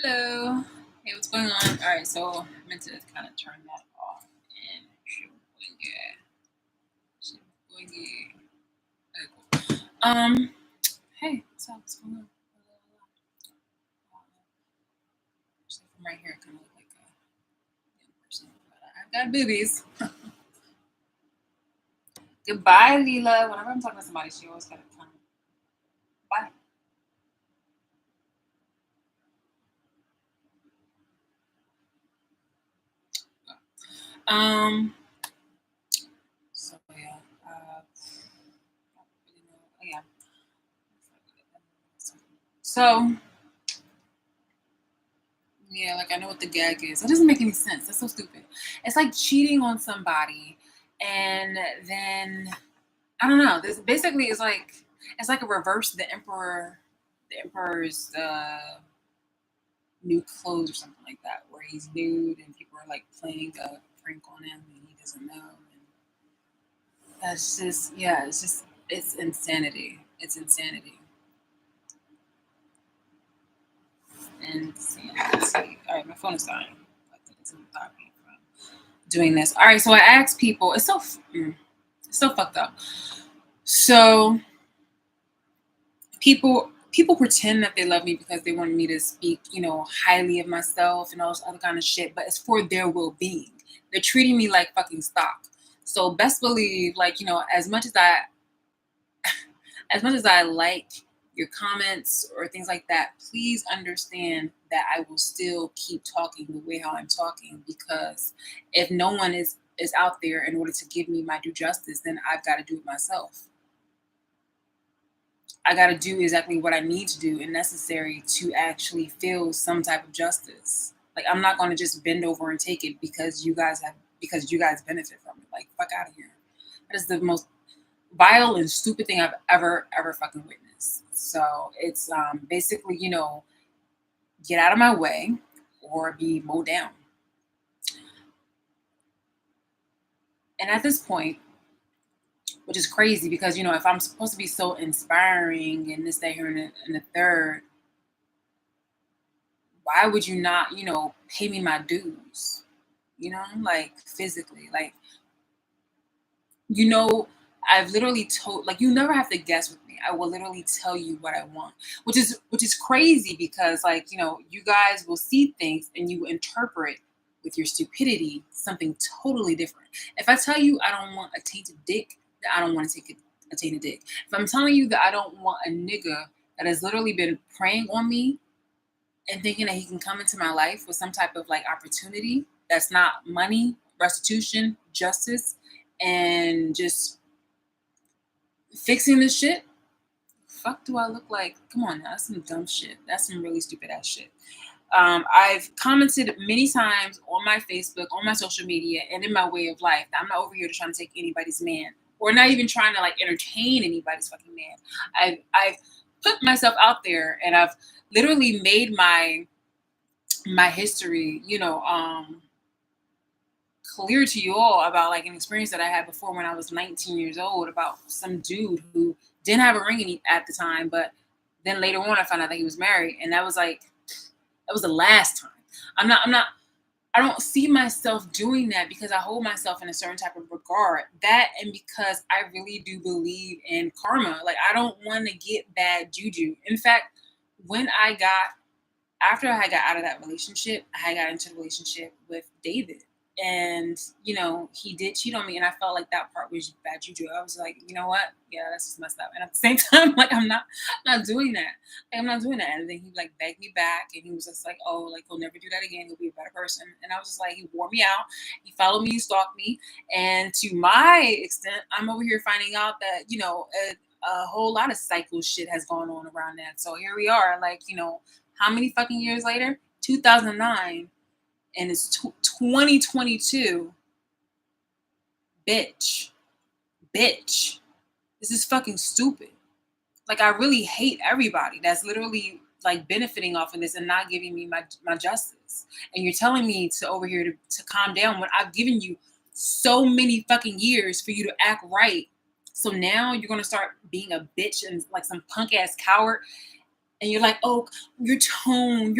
Hello. Hey, what's going on? All right, so I meant to kind of turn that off and okay, cool. Hey, what's up? What's going on? From right here, I kind of look like a young person, but I've got boobies. Goodbye, Leela. Whenever I'm talking to somebody, she always gotta come. Bye. Um. So yeah. Yeah. So yeah, like I know what the gag is. That doesn't make any sense. That's so stupid. It's like cheating on somebody, and then I don't know. This basically is like it's like a reverse the emperor's new clothes or something like that, where he's nude and people are like playing a prank on him and he doesn't know. And that's just yeah, it's insanity. It's insanity. Insanity. All right, my phone is dying. I think it's gonna stop me from doing this. All right, so I asked people. It's so fucked up. So people pretend that they love me because they want me to speak, highly of myself and all this other kind of shit, but it's for their well-being. They're treating me like fucking stock. So best believe, like, as much as I like your comments or things like that, please understand that I will still keep talking the way how I'm talking, because if no one is out there in order to give me my due justice, then I've got to do it myself. I got to do exactly what I need to do and necessary to actually feel some type of justice. Like I'm not going to just bend over and take it because you guys benefit from it. Like fuck out of here. That is the most vile and stupid thing I've ever fucking witnessed. So it's basically get out of my way or be mowed down. And at this point, which is crazy because if I'm supposed to be so inspiring and this, that, here, and the third, why would you not, pay me my dues? Like physically. Like, you know, I've literally told like you never have to guess with me. I will literally tell you what I want. Which is crazy because like, you guys will see things and you interpret with your stupidity something totally different. If I tell you I don't want a tainted dick, then I don't want to take a tainted dick. If I'm telling you that I don't want a nigga that has literally been preying on me and thinking that he can come into my life with some type of like opportunity that's not money, restitution, justice, and just fixing this shit. Fuck do I look like? Come on now, that's some dumb shit. That's some really stupid ass shit. I've commented many times on my Facebook, on my social media, and in my way of life. I'm not over here to try to take anybody's man, or not even trying to like entertain anybody's fucking man. I've put myself out there, and I've literally made my history, clear to you all about like an experience that I had before when I was 19 years old about some dude who didn't have a ring at the time, but then later on I found out that he was married, and that was the last time. I'm not I don't see myself doing that because I hold myself in a certain type of regard. That and because I really do believe in karma. Like I don't want to get bad juju. In fact, when I got after I got out of that relationship, I got into a relationship with David. And, he did cheat on me. And I felt like that part was bad juju. I was like, you know what? Yeah, that's just messed up. And at the same time, like, I'm not doing that. Like, I'm not doing that. And then he like begged me back and he was just like, oh, like, he'll never do that again. He'll be a better person. And I was just like, he wore me out. He followed me, he stalked me. And to my extent, I'm over here finding out that, a whole lot of cycle shit has gone on around that. So here we are, like, how many fucking years later? 2009, and it's 2022. Bitch. Bitch. This is fucking stupid. Like, I really hate everybody that's literally like benefiting off of this and not giving me my justice. And you're telling me to over here to calm down when I've given you so many fucking years for you to act right. So now you're gonna start being a bitch and like some punk ass coward. And you're like, oh, your tone,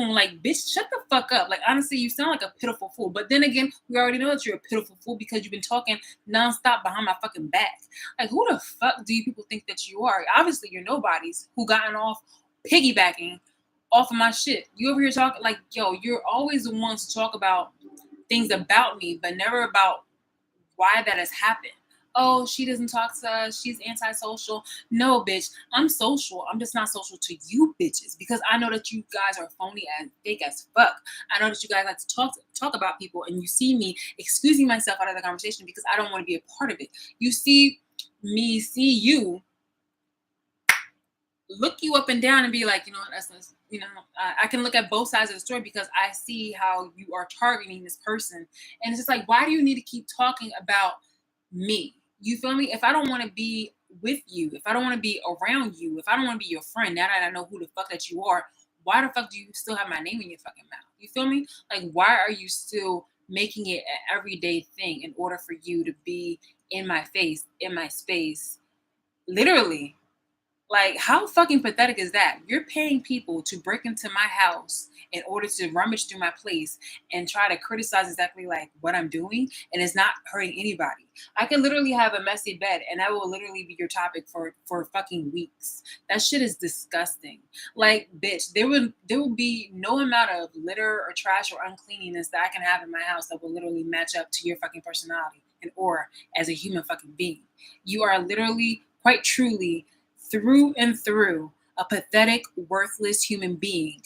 like, bitch, shut the fuck up. Like, honestly, you sound like a pitiful fool. But then again, we already know that you're a pitiful fool because you've been talking nonstop behind my fucking back. Like, who the fuck do you people think that you are? Obviously, you're nobodies who gotten off piggybacking off of my shit. You over here talking like, yo, you're always the ones to talk about things about me, but never about why that has happened. Oh, she doesn't talk to us. She's antisocial. No, bitch, I'm social. I'm just not social to you bitches because I know that you guys are phony and fake as fuck. I know that you guys like to talk about people, and you see me excusing myself out of the conversation because I don't want to be a part of it. You see me see you look you up and down and be like, you know what, that's you know, I can look at both sides of the story because I see how you are targeting this person, and it's just like, why do you need to keep talking about me? You feel me? If I don't want to be with you, if I don't want to be around you, if I don't want to be your friend, now that I know who the fuck that you are, why the fuck do you still have my name in your fucking mouth? You feel me? Like, why are you still making it an everyday thing in order for you to be in my face, in my space, literally? Like, how fucking pathetic is that? You're paying people to break into my house in order to rummage through my place and try to criticize exactly like what I'm doing, and it's not hurting anybody. I could literally have a messy bed, and that will literally be your topic for fucking weeks. That shit is disgusting. Like, bitch, there will be no amount of litter or trash or uncleanliness that I can have in my house that will literally match up to your fucking personality and aura as a human fucking being. You are literally, quite truly, through and through, a pathetic, worthless human being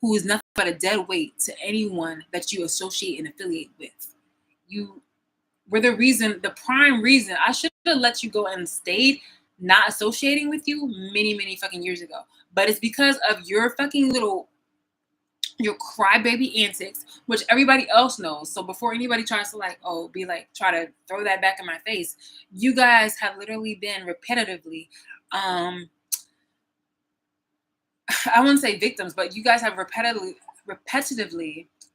who is nothing but a dead weight to anyone that you associate and affiliate with. You were the prime reason I should have let you go and stayed not associating with you many, many fucking years ago. But it's because of your crybaby antics, which everybody else knows. So before anybody tries to like, oh, be like, try to throw that back in my face, you guys have literally been repetitively, I wouldn't say victims, but you guys have repetitively,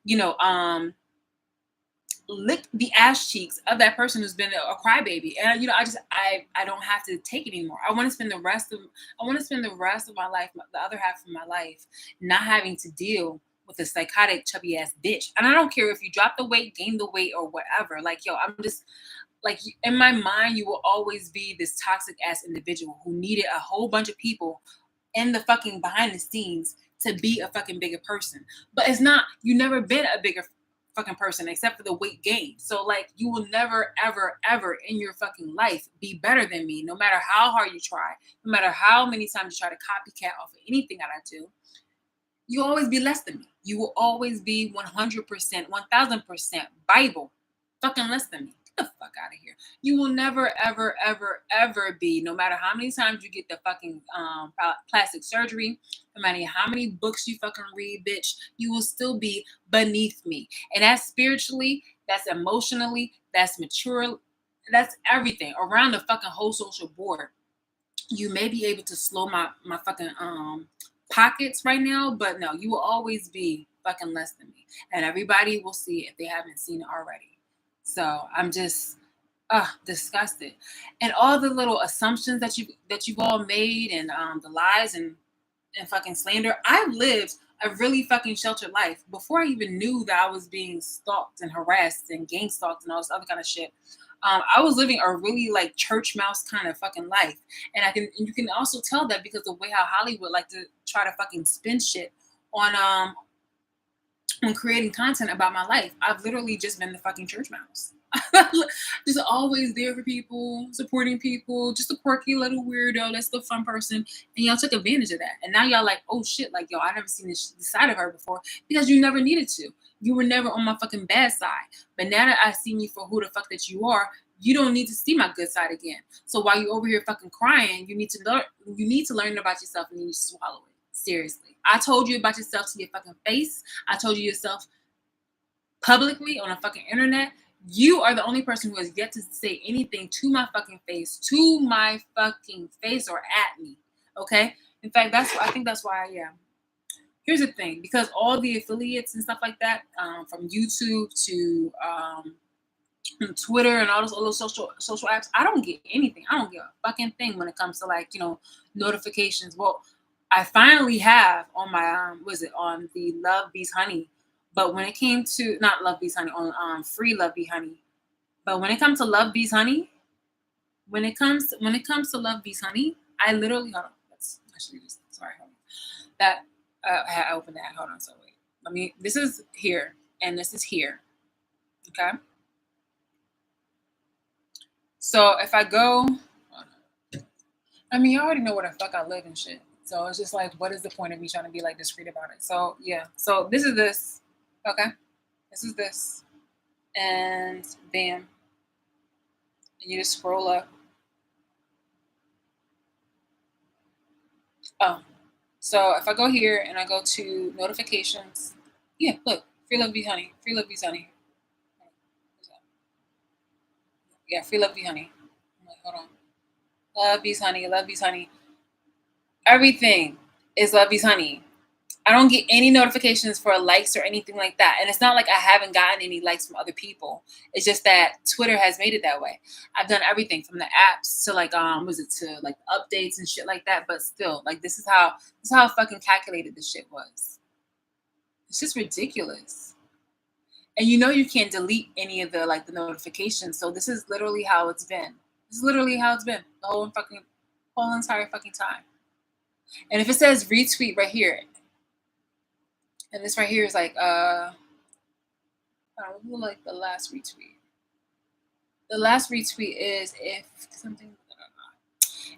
you know, licked the ass cheeks of that person who's been a crybaby. And you know, I don't have to take it anymore. I want to spend the rest of my life, the other half of my life, not having to deal with a psychotic chubby ass bitch. And I don't care if you drop the weight, gain the weight, or whatever. Like, yo, I'm just like, in my mind, you will always be this toxic ass individual who needed a whole bunch of people in the fucking behind the scenes to be a fucking bigger person. But it's not, you never been a bigger fucking person except for the weight gain. So like, you will never, ever, ever in your fucking life be better than me, no matter how hard you try, no matter how many times you try to copycat off of anything that I do. You'll always be less than me. You will always be 100%, 1000% Bible fucking less than me. Get the fuck out of here. You will never, ever, ever, ever be, no matter how many times you get the fucking plastic surgery, no matter how many books you fucking read, bitch, you will still be beneath me. And that's spiritually, that's emotionally, that's mature, that's everything around the fucking whole social board. You may be able to slow my fucking pockets right now, but no, you will always be fucking less than me, and everybody will see it if they haven't seen it already. So I'm just disgusted, and all the little assumptions that you've all made, and the lies and fucking slander. I've lived a really fucking sheltered life before I even knew that I was being stalked and harassed and gang stalked and all this other kind of shit. I was living a really like church mouse kind of fucking life, and you can also tell that because the way how Hollywood like to try to fucking spin shit on when creating content about my life. I've literally just been the fucking church mouse. Just always there for people, supporting people, just a quirky little weirdo that's the fun person. And y'all took advantage of that. And now y'all like, oh shit, like, yo, I never seen this side of her before because you never needed to. You were never on my fucking bad side. But now that I've seen you for who the fuck that you are, you don't need to see my good side again. So while you over here fucking crying, you need to learn about yourself and you need to swallow it. Seriously. I told you about yourself to your fucking face. I told you yourself publicly on the fucking internet. You are the only person who has yet to say anything to my fucking face or at me. Okay? In fact, I think that's why, yeah. Here's the thing, because all the affiliates and stuff like that, from YouTube to Twitter and all those social apps, I don't get anything. I don't get a fucking thing when it comes to like, you know, notifications. Well, I finally have on my was it on the Love Bees Honey, but when it came to not Love Bees Honey on free Love Bee Honey, but when it comes to Love Bees Honey, when it comes to Love Bees Honey, I literally hold on. That's actually just sorry. Hold on. That I opened that. Hold on. So wait. Let me. This is here and this is here. Okay. So if I go, I mean, you already know where the fuck I live and shit. So it's just like, what is the point of me trying to be like discreet about it? So yeah. So this is this. Okay. This is this. And bam. And you just scroll up. Oh. So if I go here and I go to notifications, yeah, look, free love be honey, free love be honey. Yeah, free love be honey. I'm like, hold on. Love bees honey, love bees honey. Everything is love bees honey. I don't get any notifications for likes or anything like that. And it's not like I haven't gotten any likes from other people. It's just that Twitter has made it that way. I've done everything from the apps to like was it to like updates and shit like that. But still, like this is how fucking calculated this shit was. It's just ridiculous. And you know you can't delete any of the like the notifications. So this is literally how it's been. This is literally how it's been the whole entire fucking time. And if it says retweet right here, and this right here is like like the last retweet. The last retweet is if something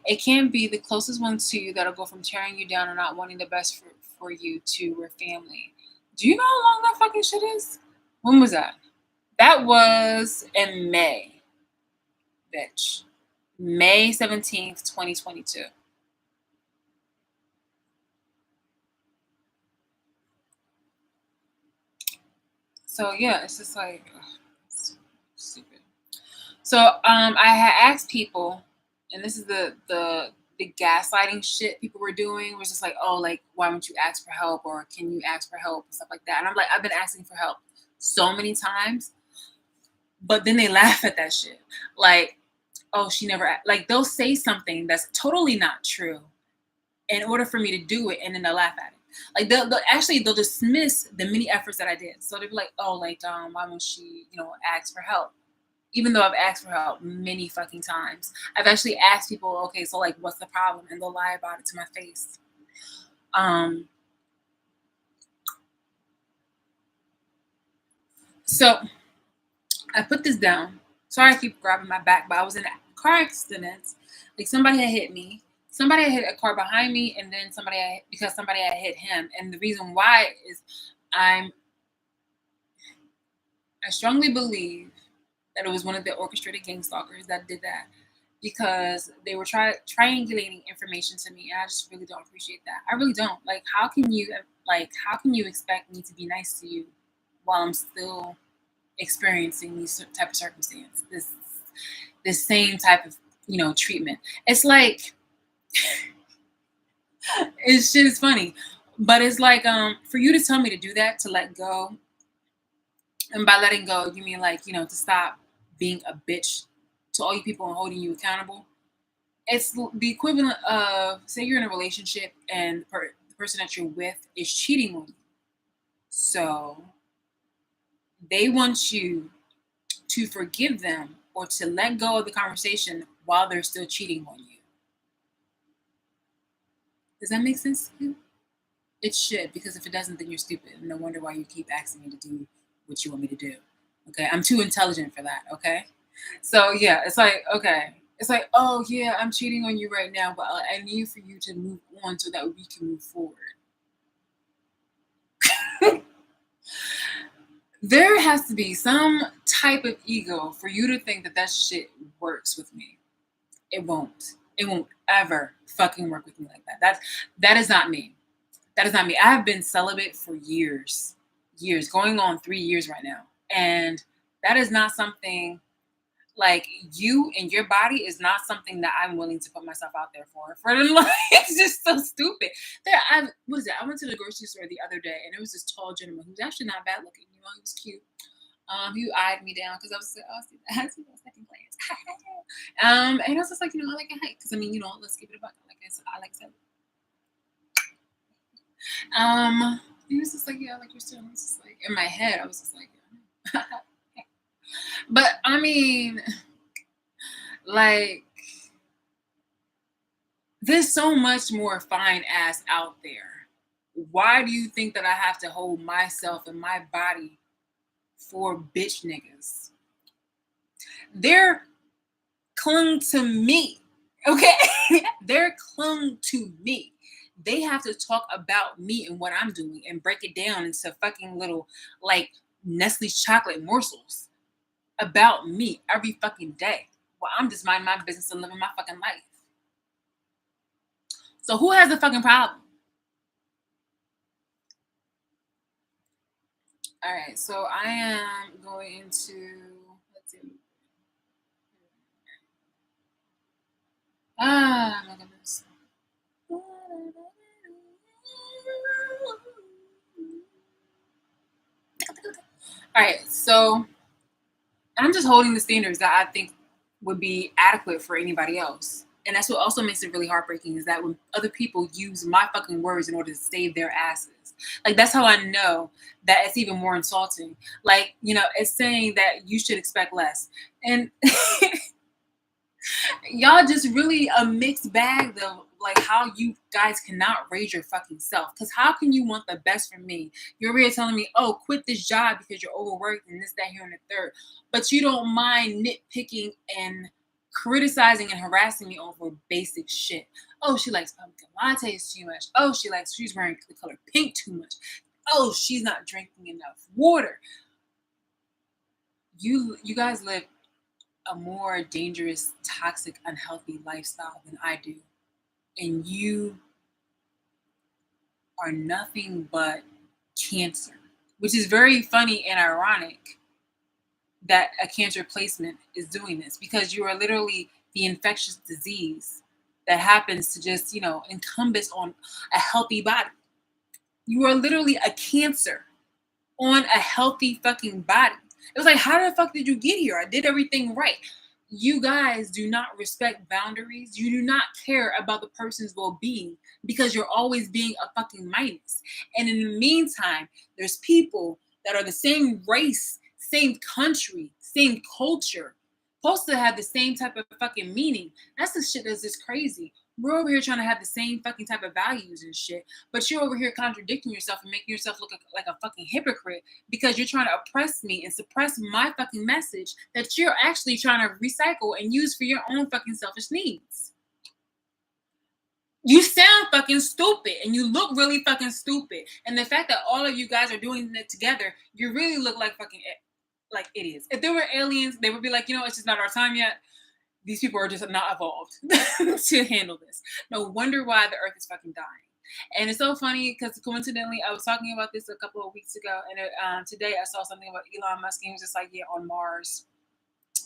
it can be the closest one to you that'll go from tearing you down and not wanting the best for you to your family. Do you know how long that fucking shit is? When was that? That was in May, bitch. May 17th, 2022. So yeah, it's just like it's stupid. So I had asked people, and this is the gaslighting shit people were doing was just like, oh, like why won't you ask for help or can you ask for help and stuff like that. And I'm like, I've been asking for help so many times, but then they laugh at that shit. Like, oh, she never like they'll say something that's totally not true in order for me to do it, and then they'll laugh at it. Like they'll dismiss the many efforts that I did. So they'll be like, oh, like why won't she, ask for help? Even though I've asked for help many fucking times. I've actually asked people, okay, so like what's the problem? And they'll lie about it to my face. So I put this down. Sorry I keep grabbing my back, but I was in a car accident. Like somebody had hit me. Somebody had hit a car behind me, and then because somebody had hit him. And the reason why is I strongly believe that it was one of the orchestrated gang stalkers that did that because they were triangulating information to me, and I just really don't appreciate that. I really don't. Like, how can you expect me to be nice to you while I'm still experiencing these type of circumstance, this same type of treatment? It's like it's shit is funny, but it's like for you to tell me to do that, to let go, and by letting go, you mean like to stop being a bitch to all you people and holding you accountable. It's the equivalent of say you're in a relationship and the person that you're with is cheating on you. So they want you to forgive them or to let go of the conversation while they're still cheating on you. Does that make sense to you? It should, because if it doesn't, then you're stupid. And no wonder why you keep asking me to do what you want me to do. Okay, I'm too intelligent for that. Okay, so yeah, it's like okay, it's like oh yeah, I'm cheating on you right now, but I need for you to move on so that we can move forward. There has to be some type of ego for you to think that that shit works with me. It won't. It won't ever fucking work with me like that. That is not me. That is not me. I have been celibate for years, going on 3 years right now. And that is not something like you and your body is not something that I'm willing to put myself out there for. It's just so stupid. What is it? I went to the grocery store the other day and there was this tall gentleman who's actually not bad looking. He was cute. He eyed me down because I was I see that second glance. And I was just like, I like a hike because let's give it a buck. I like I said, He was just like, yeah, like you're still. I was just like, in my head, I was just like, yeah. But I mean, like, there's so much more fine ass out there. Why do you think that I have to hold myself and my body for bitch niggas? They're clung to me. Okay? They're clung to me. They have to talk about me and what I'm doing and break it down into fucking little like Nestle's chocolate morsels about me every fucking day. Well, I'm just minding my business and living my fucking life. So who has the fucking problem? All right, so I am going to let's see. Ah, my goodness. All right, so I'm just holding the standards that I think would be adequate for anybody else. And that's what also makes it really heartbreaking is that when other people use my fucking words in order to save their asses. Like that's how I know that it's even more insulting. Like, it's saying that you should expect less. And y'all just really a mixed bag though, like how you guys cannot raise your fucking self. Because how can you want the best from me? You're really telling me, oh, quit this job because you're overworked and this, that, here, and the third. But you don't mind nitpicking and criticizing and harassing me over basic shit. Oh, she likes pumpkin lattes too much. Oh, she's wearing the color pink too much. Oh, she's not drinking enough water. You guys live a more dangerous, toxic, unhealthy lifestyle than I do. And you are nothing but cancer, which is very funny and ironic that a cancer placement is doing this because you are literally the infectious disease that happens to just, encompass on a healthy body. You are literally a cancer on a healthy fucking body. It was like, how the fuck did you get here? I did everything right. You guys do not respect boundaries. You do not care about the person's well being because you're always being a fucking minus. And in the meantime, there's people that are the same race, same country, same culture, supposed to have the same type of fucking meaning. That's the shit that's just crazy. We're over here trying to have the same fucking type of values and shit, but you're over here contradicting yourself and making yourself look like a fucking hypocrite because you're trying to oppress me and suppress my fucking message that you're actually trying to recycle and use for your own fucking selfish needs. You sound fucking stupid and you look really fucking stupid. And the fact that all of you guys are doing it together, you really look like fucking like idiots. If there were aliens, they would be like, it's just not our time yet. These people are just not evolved to handle this. No wonder why the earth is fucking dying. And it's so funny because coincidentally, I was talking about this a couple of weeks ago, and today I saw something about Elon Musk, and he was just like, "Yeah, on Mars."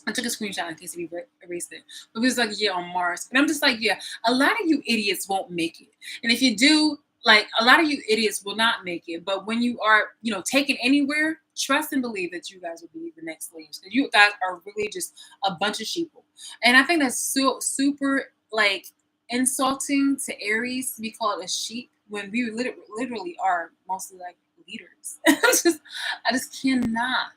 I took a screenshot in case we erased it, but he was like, "Yeah, on Mars," and I'm just like, "Yeah, a lot of you idiots won't make it, and if you do." Like a lot of you idiots will not make it, but when you are, taken anywhere, trust and believe that you guys will be the next slaves. Because you guys are really just a bunch of sheeple, and I think that's so super like insulting to Aries to be called a sheep when we literally are mostly like leaders. I just cannot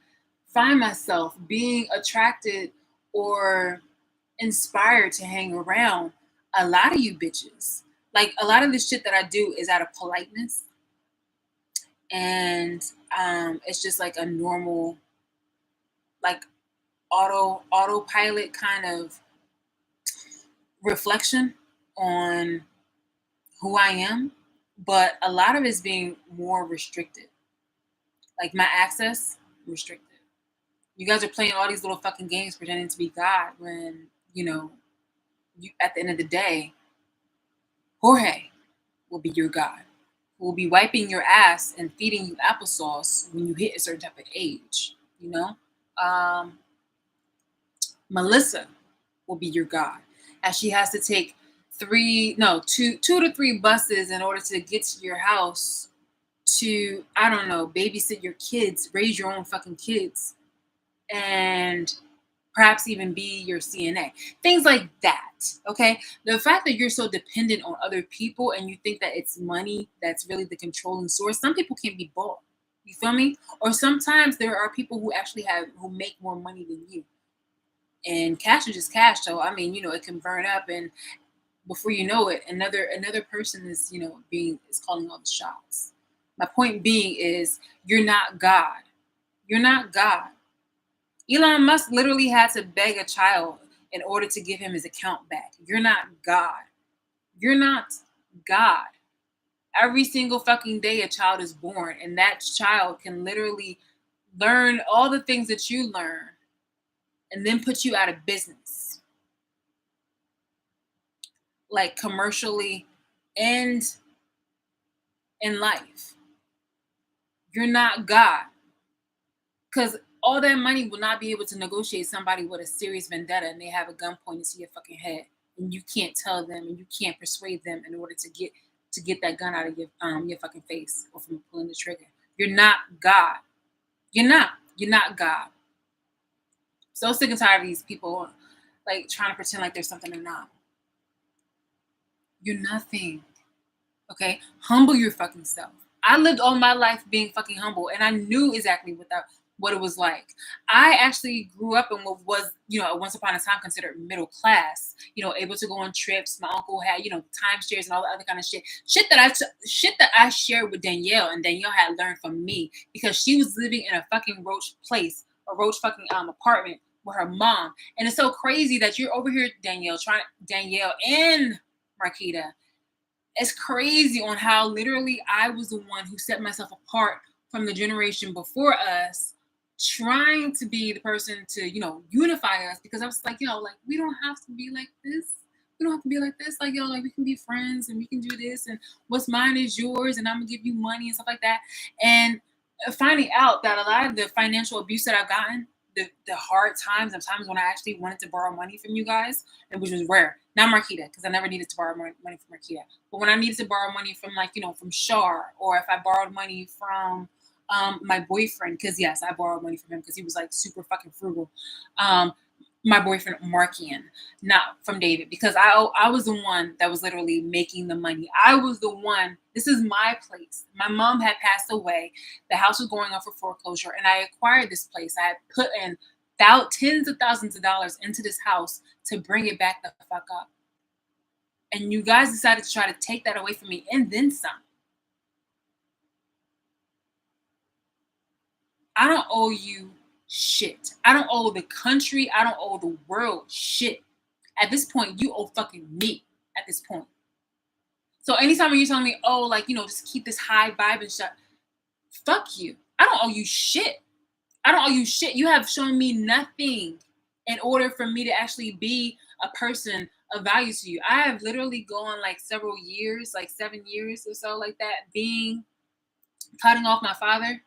find myself being attracted or inspired to hang around a lot of you bitches. Like a lot of the shit that I do is out of politeness, and it's just like a normal, like autopilot kind of reflection on who I am. But a lot of it's being more restricted. Like my access restricted. You guys are playing all these little fucking games pretending to be God when you at the end of the day, Jorge will be your God, who will be wiping your ass and feeding you applesauce when you hit a certain type of age. Um, Melissa will be your God, as she has to take two to three buses in order to get to your house to, I don't know, babysit your kids, raise your own fucking kids, and perhaps even be your CNA, things like that. Okay. The fact that you're so dependent on other people and you think that it's money that's really the controlling source, some people can be bought. You feel me? Or sometimes there are people who actually who make more money than you. And cash is just cash. So, I mean, it can burn up. And before you know it, another person is, is calling all the shots. My point being is you're not God. You're not God. Elon Musk literally had to beg a child in order to give him his account back. You're not God. You're not God. Every single fucking day a child is born, and that child can literally learn all the things that you learn and then put you out of business, like commercially and in life. You're not God. Because all that money will not be able to negotiate somebody with a serious vendetta and they have a gun pointed to your fucking head. And you can't tell them and you can't persuade them in order to get that gun out of your fucking face or from pulling the trigger. You're not God. You're not. You're not God. So sick and tired of these people like trying to pretend like there's something they're not. You're nothing. Okay? Humble your fucking self. I lived all my life being fucking humble and I knew exactly what it was like. I actually grew up in what was, once upon a time considered middle class, able to go on trips. My uncle had, timeshares and all the other kind of shit. Shit that I shared with Danielle and Danielle had learned from me because she was living in a fucking roach place, a roach fucking apartment with her mom. And it's so crazy that you're over here, Danielle and Marquita. It's crazy on how literally I was the one who set myself apart from the generation before us, trying to be the person to, unify us because I was like, like we don't have to be like this. We don't have to be like this. Like, like we can be friends and we can do this and what's mine is yours and I'm gonna give you money and stuff like that. And finding out that a lot of the financial abuse that I've gotten, the hard times and times when I actually wanted to borrow money from you guys, and which was rare. Not Marquita, because I never needed to borrow money from Marquita. But when I needed to borrow money from from Shar, or if I borrowed money from my boyfriend, because yes, I borrowed money from him because he was like super fucking frugal. My boyfriend Markian, not from David, because I was the one that was literally making the money. I was the one. This is my place. My mom had passed away. The house was going up for foreclosure, and I acquired this place. I had put in tens of thousands of dollars into this house to bring it back the fuck up. And you guys decided to try to take that away from me and then some. I don't owe you shit. I don't owe the country. I don't owe the world shit. At this point, you owe fucking me at this point. So anytime when you're telling me, oh, like, just keep this high vibe and shit, fuck you. I don't owe you shit. I don't owe you shit. You have shown me nothing in order for me to actually be a person of value to you. I have literally gone like several years, like 7 years or so like that, cutting off my father.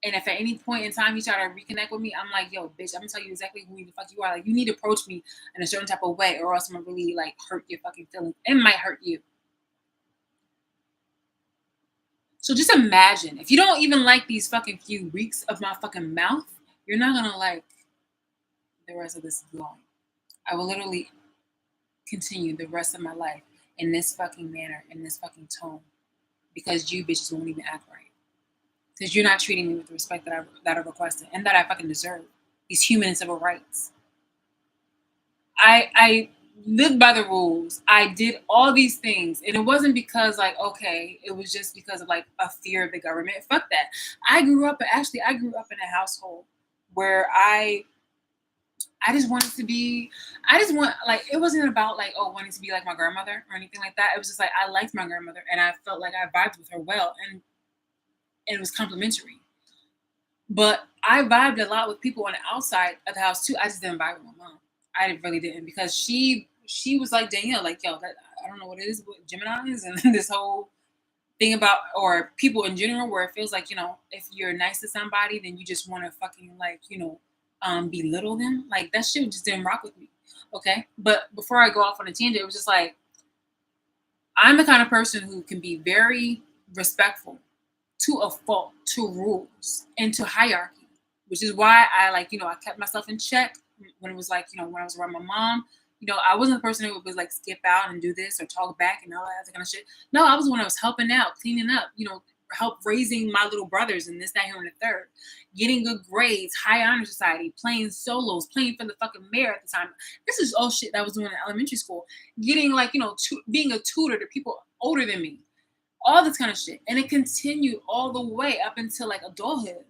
And if at any point in time he tried to reconnect with me, I'm like, yo, bitch, I'm gonna tell you exactly who the fuck you are. Like, you need to approach me in a certain type of way, or else I'm gonna really like hurt your fucking feelings. It might hurt you. So just imagine if you don't even like these fucking few weeks of my fucking mouth, you're not gonna like the rest of this going. I will literally continue the rest of my life in this fucking manner, in this fucking tone, because you bitches won't even act right. Because you're not treating me with the respect that I requested and that I fucking deserve. These human and civil rights. I lived by the rules. I did all these things. And it wasn't because like, okay, it was just because of like a fear of the government. Fuck that. I grew up in a household where I just wanted to be, it wasn't about like, oh, wanting to be like my grandmother or anything like that. It was just like, I liked my grandmother and I felt like I vibed with her well. And it was complimentary. But I vibed a lot with people on the outside of the house too. I just didn't vibe with my mom. I really didn't, because she was like Danielle, like, yo, I don't know what it is with Geminis and this whole thing about, or people in general, where it feels like, if you're nice to somebody, then you just want to fucking like, belittle them. Like, that shit just didn't rock with me. Okay. But before I go off on a tangent, it was just like, I'm the kind of person who can be very respectful to a fault, to rules, and to hierarchy, which is why I I kept myself in check when it was like, when I was around my mom, I wasn't the person who would like skip out and do this or talk back and all that kind of shit. No, I was the one that was helping out, cleaning up, help raising my little brothers and this, that, here, and the third, getting good grades, high honor society, playing solos, playing for the fucking mayor at the time. This is all shit that I was doing in elementary school. Getting like, being a tutor to people older than me, all this kind of shit. And it continued all the way up until like adulthood.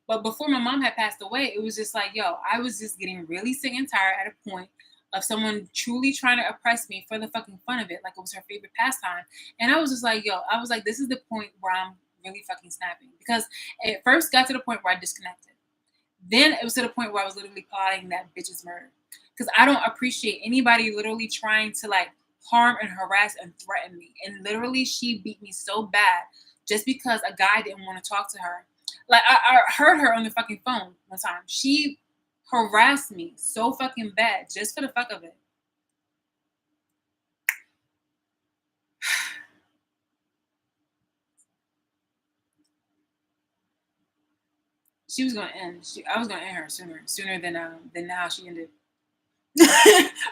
But before my mom had passed away, it was just like, I was just getting really sick and tired at a point of someone truly trying to oppress me for the fucking fun of it, like it was her favorite pastime. And I was just like, I was like, this is the point where I'm really fucking snapping. Because it first got to the point where I disconnected. Then it was to the point where I was literally plotting that bitch's murder. Because I don't appreciate anybody literally trying to like harm and harass and threaten me. And literally she beat me so bad just because a guy didn't want to talk to her. Like I heard her on the fucking phone one time. She harassed me so fucking bad just for the fuck of it. She was gonna end. I was gonna end her sooner than how she ended.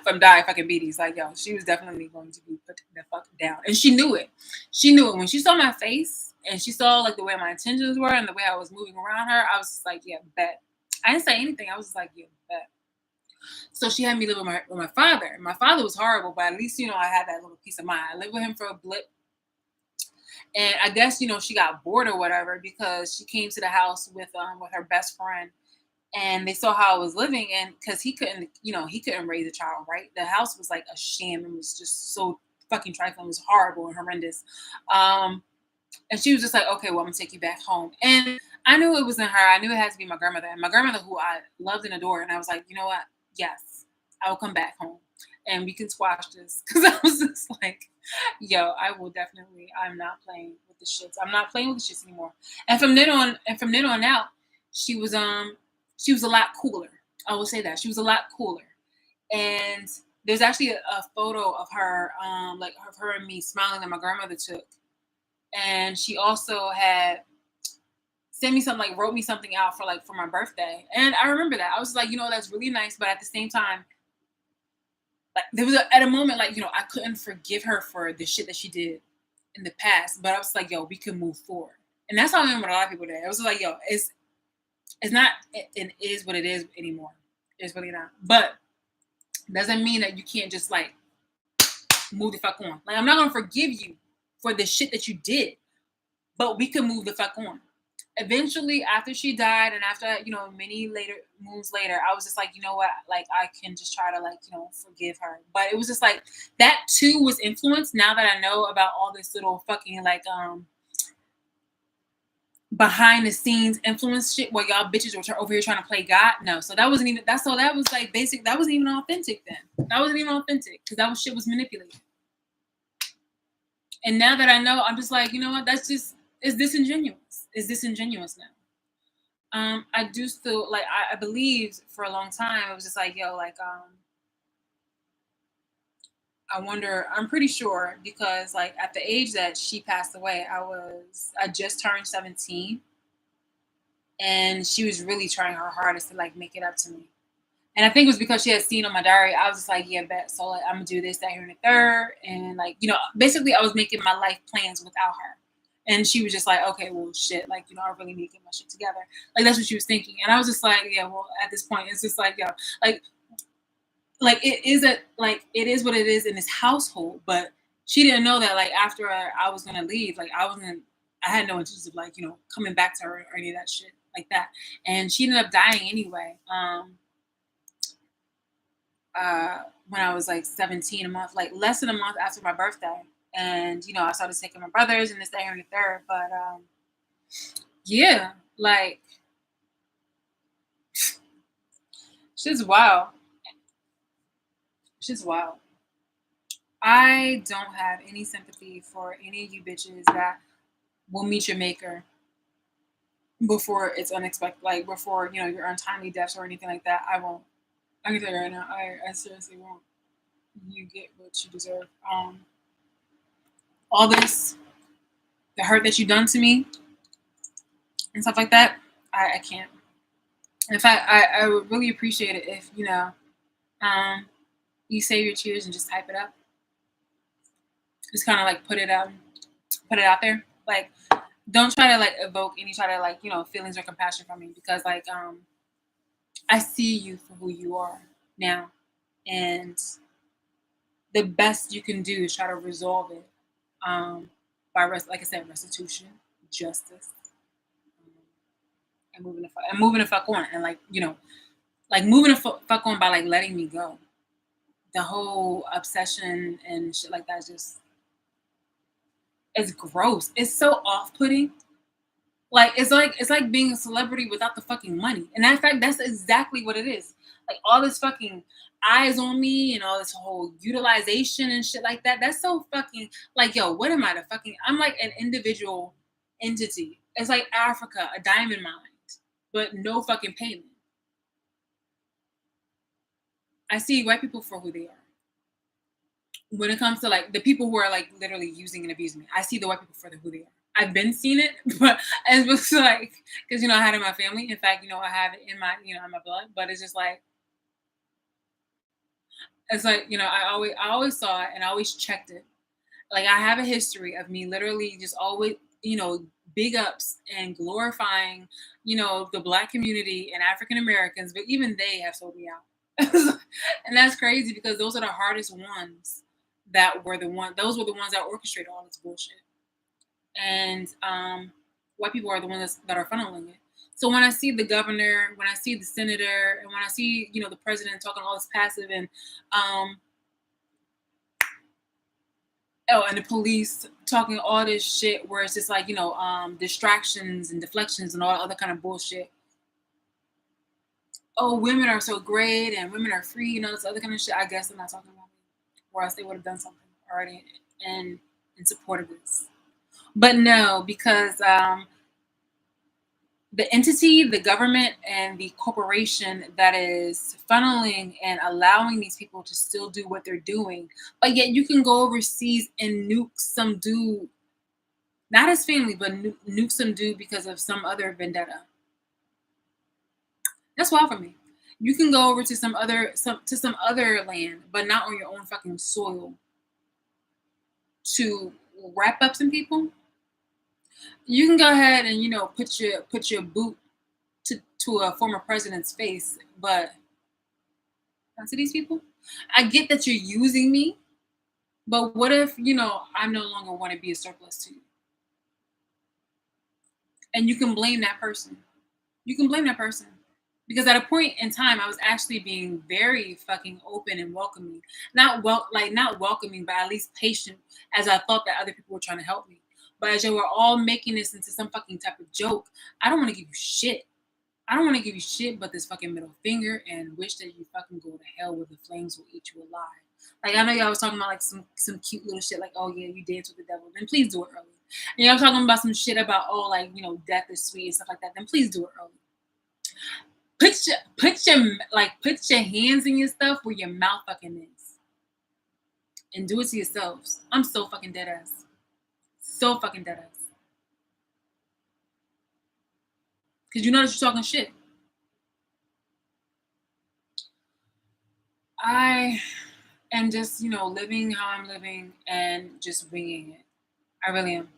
From diabetes. Like, she was definitely going to be put the fuck down. And she knew it. She knew it. When she saw my face and she saw like the way my intentions were and the way I was moving around her, I was just like, yeah, bet. I didn't say anything. I was just like, yeah, bet. So she had me live with my father. My father was horrible, but at least, I had that little peace of mind. I lived with him for a blip. And I guess, she got bored or whatever because she came to the house with her best friend. And they saw how I was living, and because he couldn't raise a child, right? The house was like a sham. It was just so fucking trifling. It was horrible and horrendous. And she was just like, okay, well, I'm gonna take you back home. And I knew it wasn't her. I knew it had to be my grandmother. And my grandmother, who I loved and adored. And I was like, you know what? Yes, I will come back home and we can squash this. Because I was just like, I will definitely. I'm not playing with the shits. I'm not playing with the shits anymore. And from then on out, she was a lot cooler. I will say that she was a lot cooler. And there's actually a photo of her, like of her and me smiling that my grandmother took. And she also had sent me something, like wrote me something out for my birthday. And I remember that. I was like, that's really nice. But at the same time, like there was at a moment, like, I couldn't forgive her for the shit that she did in the past. But I was like, we can move forward. And that's how I am with a lot of people today. I was like, it's not, it is what it is anymore. It's really not. But doesn't mean that you can't just like move the fuck on. Like, I'm not going to forgive you for the shit that you did, but we can move the fuck on. Eventually, after she died and after, many moons later, I was just like, you know what? Like, I can just try to like, forgive her. But it was just like, that too was influenced now that I know about all this little fucking like, behind the scenes influence shit where y'all bitches were over here trying to play God. No, so that wasn't even, that was like basic. That wasn't even authentic then. That wasn't even authentic because shit was manipulated. And now that I know, I'm just like, you know what? That's just, it's disingenuous. It's disingenuous now. I do still like, I believed for a long time. It was just like, I wonder, I'm pretty sure because like at the age that she passed away, I just turned 17 and she was really trying her hardest to like make it up to me. And I think it was because she had seen on my diary, I was just like, yeah, bet. So like, I'm gonna do this, that, here, and the third. And like, basically I was making my life plans without her. And she was just like, okay, well, shit, like, I really need to get my shit together. Like, that's what she was thinking. And I was just like, yeah, well, at this point, it's just like, like it is what it is in this household, but she didn't know that like after I was gonna leave, like I had no intention of like coming back to her or any of that shit like that, and she ended up dying anyway. When I was like 17, a month, like less than a month after my birthday, and I started taking my brothers and this, that, and the third, but yeah, like shit's wild. Shit's wild. I don't have any sympathy for any of you bitches that will meet your maker before it's unexpected, like before, your untimely deaths or anything like that. I won't. I can tell you right now, I seriously won't. You get what you deserve. All this, the hurt that you done to me and stuff like that, I can't. In fact, I would really appreciate it if, um, you save your tears and just type it up. Just kind of like put it out there. Like, don't try to like evoke any try to like, feelings or compassion from me because like I see you for who you are now. And the best you can do is try to resolve it um like I said, restitution, justice, um, and moving the fuck on and like moving the fuck on by like letting me go. The whole obsession and shit like that is just it's gross. It's so off-putting. Like it's like being a celebrity without the fucking money. And in fact, that's exactly what it is. Like all this fucking eyes on me and all this whole utilization and shit like that. That's so fucking like, yo, what am I the fucking I'm like an individual entity. It's like Africa, a diamond mine, but no fucking payment. I see white people for who they are. When it comes to like the people who are like literally using and abusing me, I see the white people for who they are. I've been seeing it, but it's like because I had it in my family. In fact, I have it in in my blood. But it's just like I always saw it and I always checked it. Like I have a history of me literally just always big ups and glorifying the black community and African Americans, but even they have sold me out, and that's crazy because those are the hardest ones. Those were the ones that orchestrated all this bullshit, and white people are the ones that are funneling it. So when I see the governor, when I see the senator, and when I see the president talking all this passive and um, oh, and the police talking all this shit where it's just like distractions and deflections and all other kind of bullshit. Oh, women are so great and women are free, this other kind of shit. I guess they're not talking about me, or else they would have done something already in support of this. But no, because the entity, the government, and the corporation that is funneling and allowing these people to still do what they're doing, but yet you can go overseas and nuke some dude, not his family, but nuke some dude because of some other vendetta. That's wild for me. You can go over to some other land, but not on your own fucking soil to wrap up some people. You can go ahead and put your boot to a former president's face, but not to these people. I get that you're using me, but what if I no longer want to be a surplus to you, and you can blame that person. You can blame that person. Because at a point in time, I was actually being very fucking open and welcoming. Not welcoming, but at least patient, as I thought that other people were trying to help me. But as you were all making this into some fucking type of joke, I don't want to give you shit. I don't want to give you shit but this fucking middle finger and wish that you fucking go to hell where the flames will eat you alive. Like I know y'all was talking about like some cute little shit like, oh yeah, you dance with the devil, then please do it early. And y'all talking about some shit about, oh, like death is sweet and stuff like that, then please do it early. Put your hands in your stuff where your mouth fucking is. And do it to yourselves. I'm so fucking dead ass. So fucking dead ass. Cause you know that you're talking shit. I am just, living how I'm living and just winging it. I really am.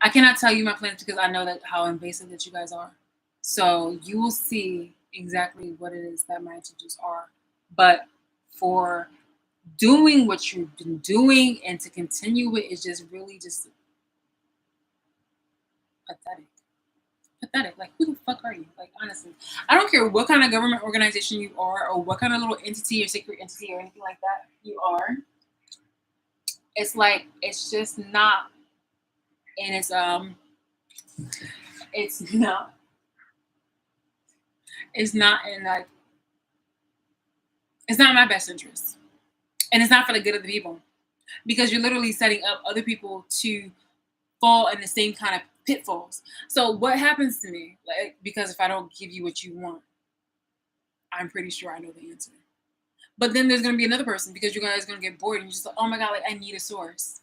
I cannot tell you my plans because I know that how invasive that you guys are. So you will see exactly what it is that my intentions are. But for doing what you've been doing and to continue it is just really just pathetic. Pathetic. Like, who the fuck are you? Like, honestly, I don't care what kind of government organization you are, or what kind of little entity or secret entity or anything like that you are. It's like it's just not, and it's not, it's not in like, it's not in my best interest, and it's not for the good of the people, because you're literally setting up other people to fall in the same kind of pitfalls. So what happens to me? Like, because if I don't give you what you want, I'm pretty sure I know the answer. But then there's gonna be another person because you guys are gonna get bored and you're just like, oh my god, like I need a source.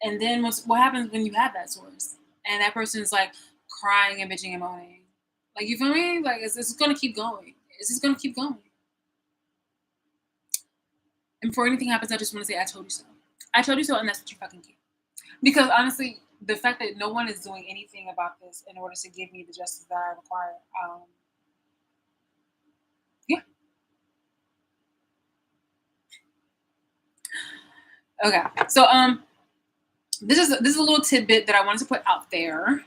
And then what happens when you have that source? And that person is like crying and bitching and moaning. Like, you feel me? Like, it's gonna keep going. It's just gonna keep going. And before anything happens, I just want to say, I told you so. I told you so, and that's what you fucking get. Because honestly, the fact that no one is doing anything about this in order to give me the justice that I require, yeah. Okay. So this is a little tidbit that I wanted to put out there.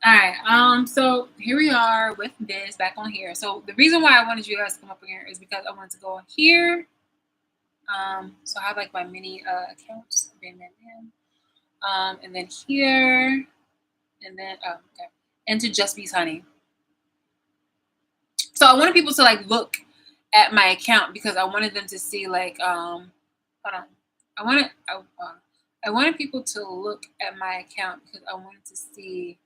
All right. So here we are with this back on here. So the reason why I wanted you guys to come up here is because I wanted to go on here. So I have like my mini accounts. Bam, bam, bam. And then here, and then okay, and to Just Bees Honey. So I wanted people to like look at my account because I wanted them to see like hold on. I wanted people to look at my account because I wanted to see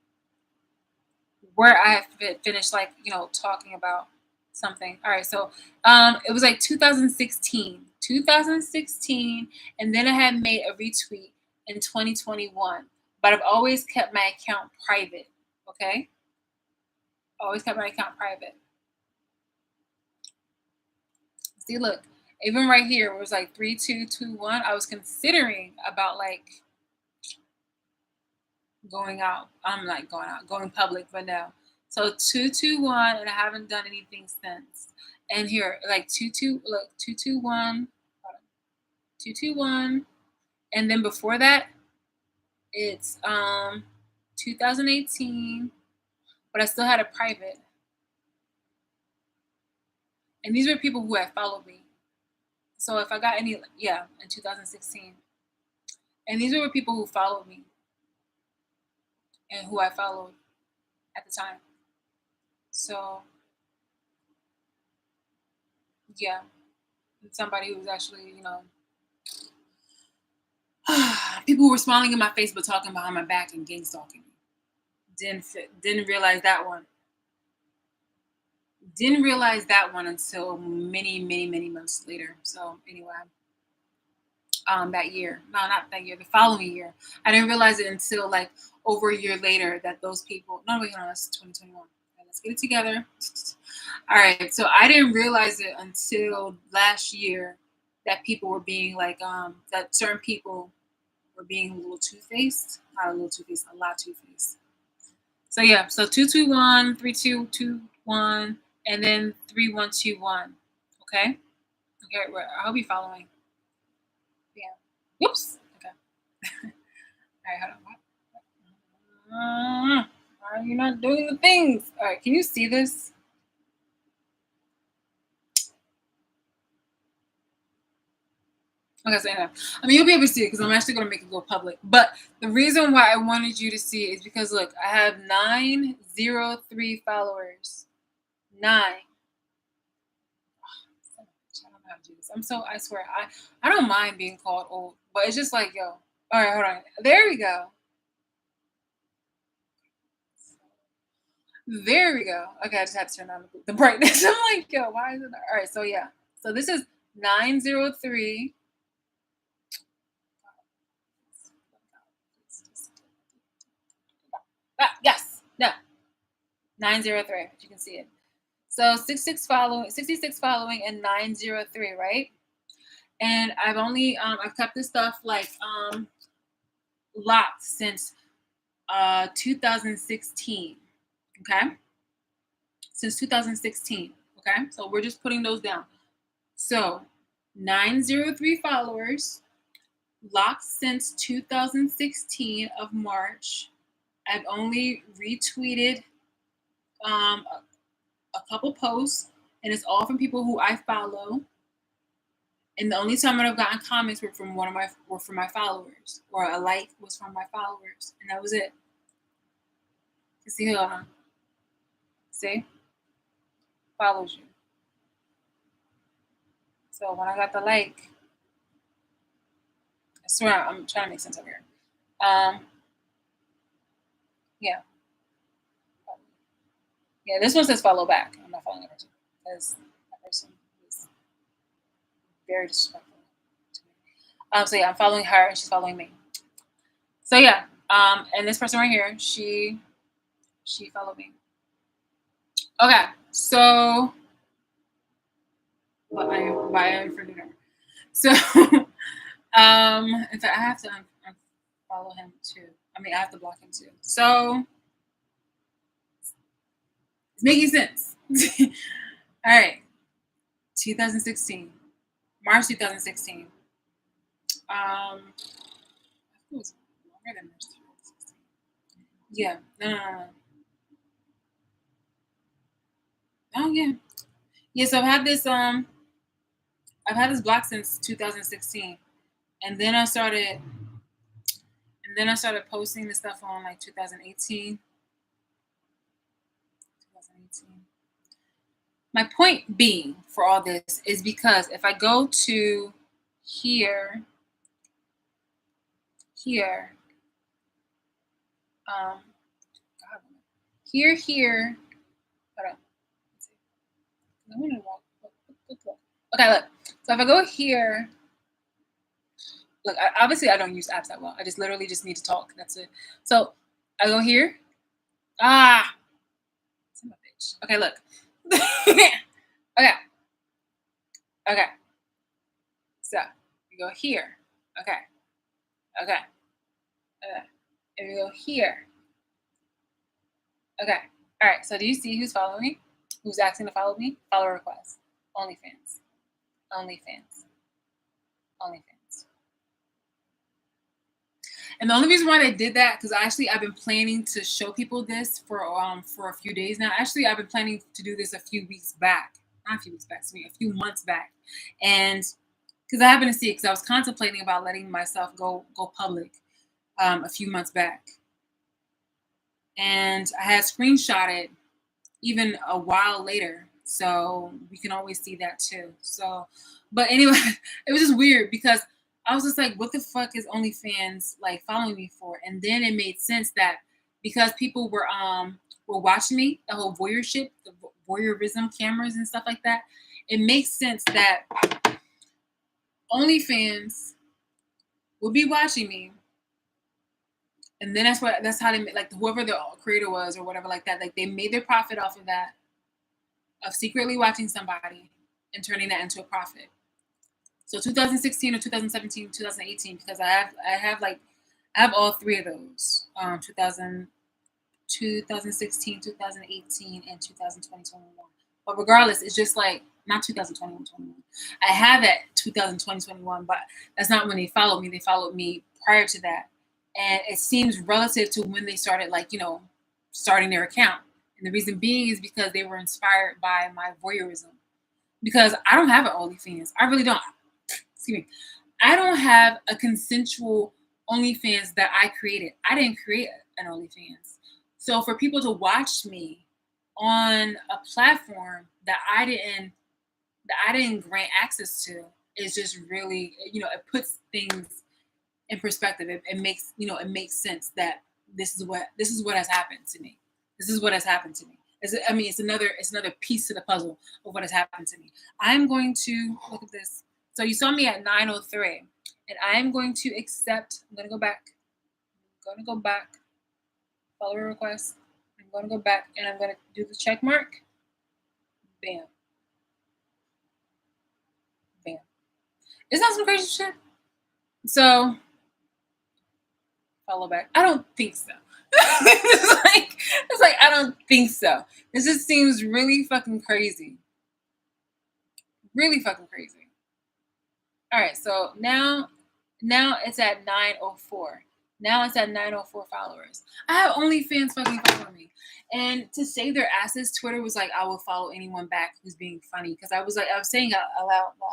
where I have finished like, talking about something. All right, so it was like 2016, and then I had made a retweet in 2021, but I've always kept my account private. Okay, always kept my account private. See, look, even right here, it was like 3221. I was considering about like going out. I'm like going public, but no. So 221, and I haven't done anything since. And here, like 221, 221, and then before that, it's 2018, but I still had a private. And these were people who had followed me. So if I got any, yeah, in 2016, and these were people who followed me and who I followed at the time. So yeah, somebody who was actually, people were smiling in my face but talking behind my back and gang stalking me. Didn't realize that one. Didn't realize that one until many, many, many months later. So anyway, that year, no, not that year, the following year, I didn't realize it until like over a year later that those people. No, wait, no, that's 2021. Okay, let's get it together. All right, so I didn't realize it until last year that people were being like that certain people were being a little two-faced. Not a little two-faced, a lot two-faced. So yeah, so 221, 3221, and then 3121. Okay? Okay, I hope you're following. Yeah. Whoops. Okay. All right, hold on. Why are you not doing the things? All right, can you see this? Okay, so anyway, I mean, you'll be able to see it because I'm actually going to make it go public. But the reason why I wanted you to see it is because, look, I have 903 followers. 9. I don't know how to do this. I swear, I don't mind being called old, but it's just like, yo. All right, hold on. There we go. There we go. Okay, I just had to turn on the brightness. I'm like, yo, why is it? All right, so yeah. So this is 903. Yes, no, 903. If you can see it. So 66 following, and 903, right? And I've kept this stuff like locked since 2016. Okay, since 2016. Okay, so we're just putting those down. So 903 followers, locked since 2016 of March. I've only retweeted a couple posts, and it's all from people who I follow. And the only time that I've gotten comments were from my followers, or a like was from my followers, and that was it. You see, hold on. See, follows you. So when I got the like, I swear I'm trying to make sense of here. Um, yeah, yeah. This one says follow back. I'm not following that person because that person is very disrespectful to me. So yeah, I'm following her and she's following me. So yeah, and this person right here, she followed me. Okay, so why I unfriended her. So in fact, I have to unfollow him too. I mean, I have to block him too. So it's making sense. All right, 2016, March 2016. It was longer than March 2016. Yeah, no, no, no, no. Oh yeah, yeah. So I've had this block since 2016, and then I started posting this stuff on like 2018. 2018. My point being for all this is because if I go to here, here, um, God, here. Hold on. Let's see. I wanna walk. Okay, look. So if I go here, look. Obviously, I don't use apps that well. I just literally just need to talk. That's it. So I go here. Ah, son of a bitch. Okay, look. Okay, okay. So we go here. Okay, okay, okay. And we go here. Okay. All right. So do you see who's following me? Who's asking to follow me? Follow request. OnlyFans. OnlyFans. OnlyFans. And the only reason why they did that, because actually I've been planning to show people this for a few days now. Actually, I've been planning to do this a few weeks back. Not a few weeks back, excuse me, a few months back. And because I happened to see it, because I was contemplating about letting myself go public a few months back. And I had screenshotted even a while later. So we can always see that too. So, but anyway, it was just weird because I was just like, what the fuck is OnlyFans like following me for? And then it made sense that because people were watching me, the whole voyeurship, the voyeurism cameras and stuff like that, it makes sense that OnlyFans would be watching me. And then that's how they made, like whoever the creator was or whatever like that, like they made their profit off of that, of secretly watching somebody and turning that into a profit. So 2016 or 2017, 2018, because I have all three of those. 2016, 2018, and 2020, But regardless, it's just like not 2021, 21. I have that 2020, 21, but that's not when they followed me. They followed me prior to that. And it seems relative to when they started, like, starting their account. And the reason being is because they were inspired by my voyeurism. Because I don't have an OnlyFans. I really don't. Excuse me. I don't have a consensual OnlyFans that I created. I didn't create an OnlyFans. So for people to watch me on a platform that I didn't grant access to is just really, it puts things in perspective. It makes sense that this is what has happened to me. This is what has happened to me. It's another piece to the puzzle of what has happened to me. I'm going to look at this. So you saw me at 9:03, and I'm going to accept. I'm going to go back. I'm going to go back. Follower request. I'm going to go back, and I'm going to do the check mark. Bam, bam. Isn't that some crazy shit? So follow back. I don't think so. it's like I don't think so. This just seems really fucking crazy. Really fucking crazy. All right, so now it's at 9:04. Now it's at 9:04 followers. I have OnlyFans fucking following me. And to save their asses, Twitter was like, I will follow anyone back who's being funny. Because I was saying out loud that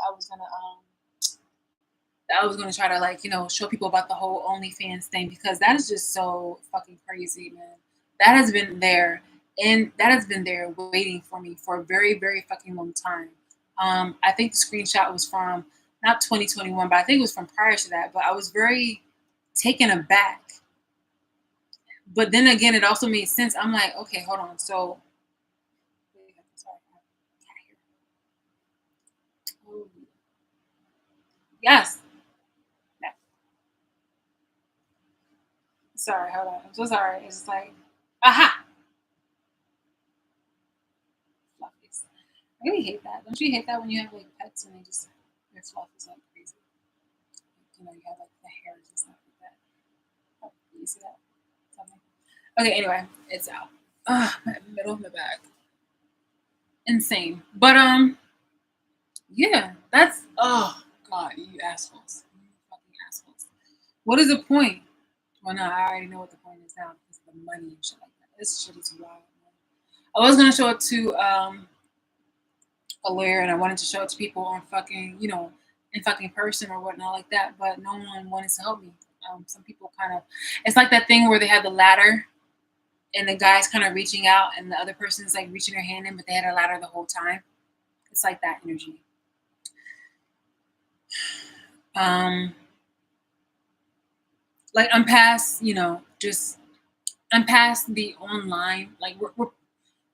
I was gonna try to, like, show people about the whole OnlyFans thing, because that is just so fucking crazy, man. That has been there, and that has been there waiting for me for a very, very fucking long time. I think the screenshot was from not 2021, but I think it was from prior to that. But I was very taken aback. But then again, it also made sense. I'm like, okay, hold on. So, yes. Yes. Sorry, hold on. I'm so sorry. It's just like, aha, fluffies. I really hate that. Don't you hate that when you have like pets and they just their fluff is like crazy? You know, you have like the hairs and stuff like that. Oh, you see that? Something. Okay, anyway, it's out. My middle of my back. Insane. But yeah, that's oh god, you assholes. You fucking assholes. What is the point? Well no, I already know what the point is now because of the money and shit like that. This shit is wild. Man. I was gonna show it to a lawyer and I wanted to show it to people on fucking, in fucking person or whatnot like that, but no one wanted to help me. Some people kind of, it's like that thing where they have the ladder and the guy's kind of reaching out and the other person's like reaching their hand in, but they had a ladder the whole time. It's like that energy. Um, like I'm past, just I'm past the online. Like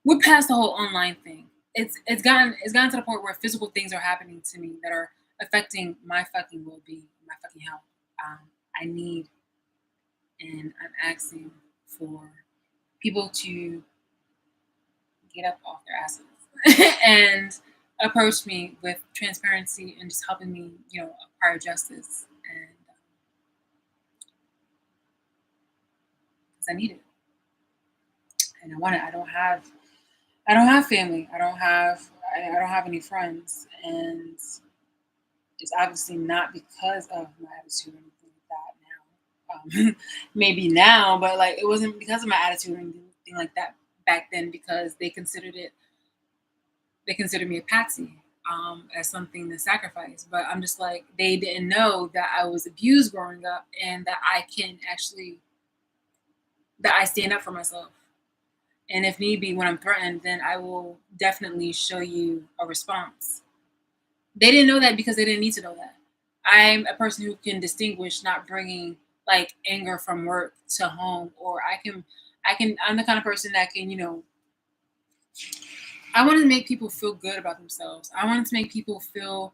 we're past the whole online thing. It's gotten to the point where physical things are happening to me that are affecting my fucking well being, my fucking health. Um, I need and I'm asking for people to get up off their asses and approach me with transparency and just helping me, acquire justice. And because I need it and I want it. I don't have family. I don't have any friends, and it's obviously not because of my attitude or anything like that now. Maybe now, but like it wasn't because of my attitude or anything like that back then because they considered me a patsy, as something to sacrifice. But I'm just like they didn't know that I was abused growing up and that I stand up for myself. And if need be, when I'm threatened, then I will definitely show you a response. They didn't know that because they didn't need to know that. I'm a person who can distinguish not bringing like anger from work to home, or I'm the kind of person that can, I wanted to make people feel good about themselves. I wanted to make people feel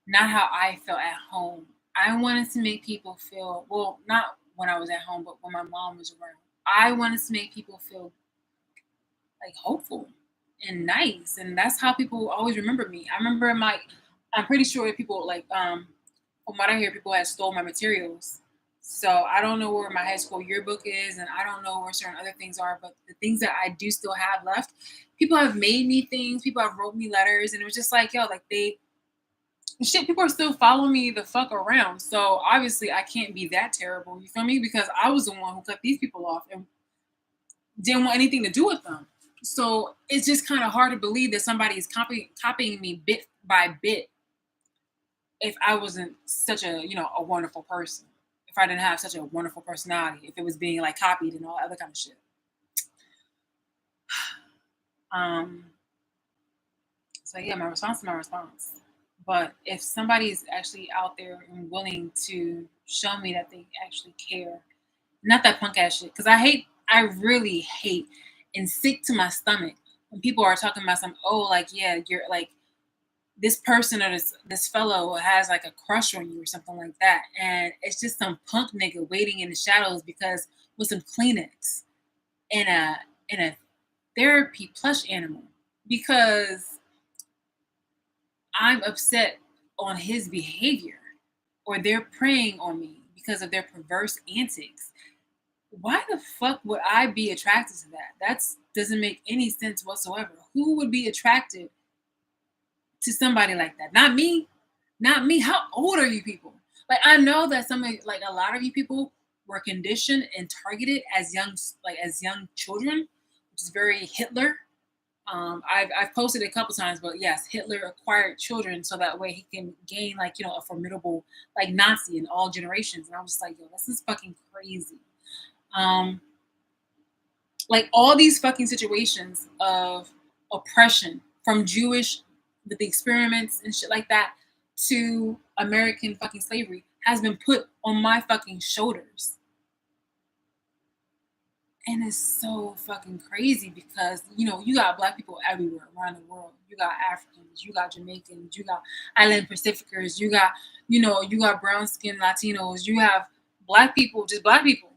not how I felt at home. I wanted to make people feel, well, not when I was at home, but when my mom was around. I wanted to make people feel like hopeful and nice, and that's how people always remember me. I'm pretty sure people like from what I hear, people had stole my materials. So I don't know where my high school yearbook is, and I don't know where certain other things are. But the things that I do still have left, people have made me things. People have wrote me letters, and it was just like, yo, like shit. People are still following me the fuck around. So obviously, I can't be that terrible. You feel me? Because I was the one who cut these people off and didn't want anything to do with them. So it's just kind of hard to believe that somebody is copying me bit by bit if I wasn't such a wonderful person. If I didn't have such a wonderful personality, if it was being like copied and all other kind of shit. Um, so yeah, my response is my response. But if somebody's actually out there and willing to show me that they actually care, not that punk ass shit, because I really hate and sick to my stomach when people are talking about some, oh, like, yeah, you're like this person or this fellow has like a crush on you or something like that. And it's just some punk nigga waiting in the shadows because with some Kleenex and a therapy plush animal because I'm upset on his behavior or they're preying on me because of their perverse antics. Why the fuck would I be attracted to that? That doesn't make any sense whatsoever. Who would be attracted to somebody like that? Not me. Not me. How old are you people? Like I know that like a lot of you people were conditioned and targeted as young children, which is very Hitler. I've posted it a couple times, but yes, Hitler acquired children so that way he can gain like a formidable like Nazi in all generations. And I was like, yo, this is fucking crazy. Um, like all these fucking situations of oppression from Jewish with the experiments and shit like that. to American fucking slavery has been put on my fucking shoulders. And it's so fucking crazy because you got black people everywhere around the world. You got Africans, you got Jamaicans, you got Island Pacificers, you got brown skinned Latinos, you have black people, just black people.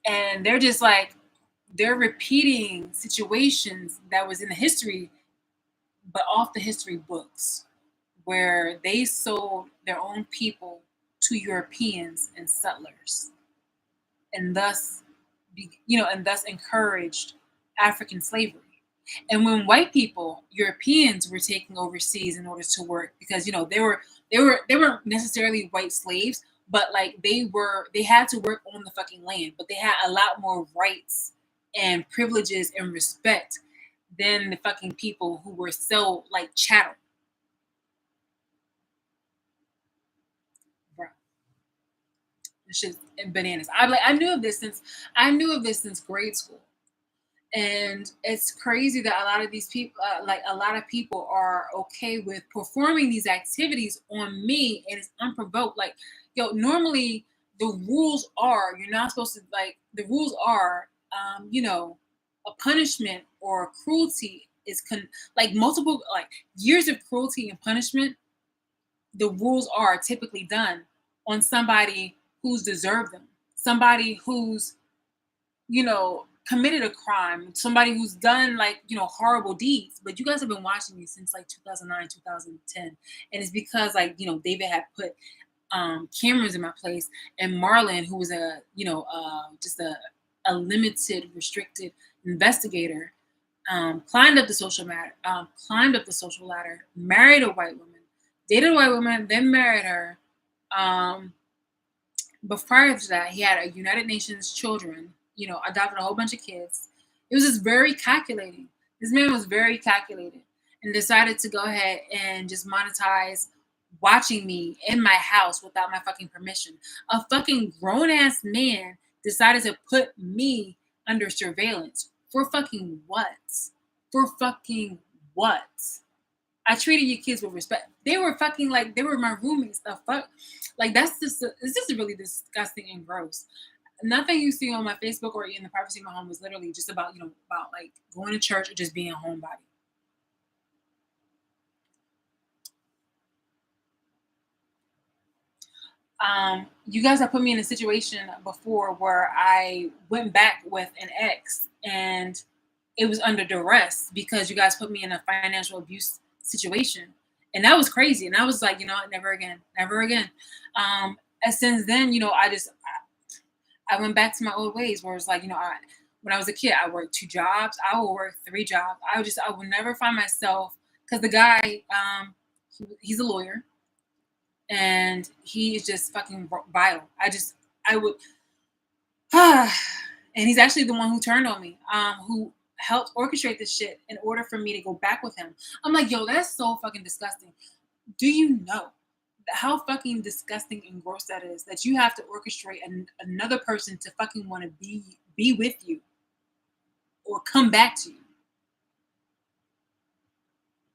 And they're just like they're repeating situations that was in the history, but off the history books, where they sold their own people to Europeans and settlers, and thus, and thus encouraged African slavery. And when white people, Europeans, were taking overseas in order to work, because they weren't necessarily white slaves, but like they had to work on the fucking land, but they had a lot more rights and privileges and respect than the fucking people who were so like chattel. Bro, this shit's bananas. I knew of this since grade school. And it's crazy that a lot of these people like a lot of people are okay with performing these activities on me, and it's unprovoked. Like, normally the rules are you're not supposed to, like, the rules are a punishment or cruelty is like multiple, like, years of cruelty and punishment. The rules are typically done on somebody who's deserved them, somebody who's committed a crime, somebody who's done, like, horrible deeds. But you guys have been watching me since like 2009, 2010. And it's because, like, David had put cameras in my place, and Marlon, who was just a limited, restricted investigator, climbed up the social ladder, married a white woman, dated a white woman, then married her. Um, but prior to that, he had a United Nations children, adopted a whole bunch of kids. It was just very calculating. This man was very calculated and decided to go ahead and just monetize watching me in my house without my fucking permission. A fucking grown ass man decided to put me under surveillance for fucking what? For fucking what? I treated your kids with respect. They were fucking, like, they were my roommates. The fuck, like, it's just really disgusting and gross. Nothing you see on my Facebook or in the privacy of my home was literally just about about like going to church or just being a homebody. You guys have put me in a situation before where I went back with an ex, and it was under duress because you guys put me in a financial abuse situation. And that was crazy. And I was like, never again, never again. And since then, I went back to my old ways where it's like, when I was a kid, I worked 2 jobs. I would work 3 jobs. I would never find myself, because the guy, he's a lawyer, and he is just fucking vile. I would, and he's actually the one who turned on me, who helped orchestrate this shit in order for me to go back with him. I'm like, yo, that's so fucking disgusting. Do you know how fucking disgusting and gross that is? That you have to orchestrate another person to fucking want to be with you or come back to you.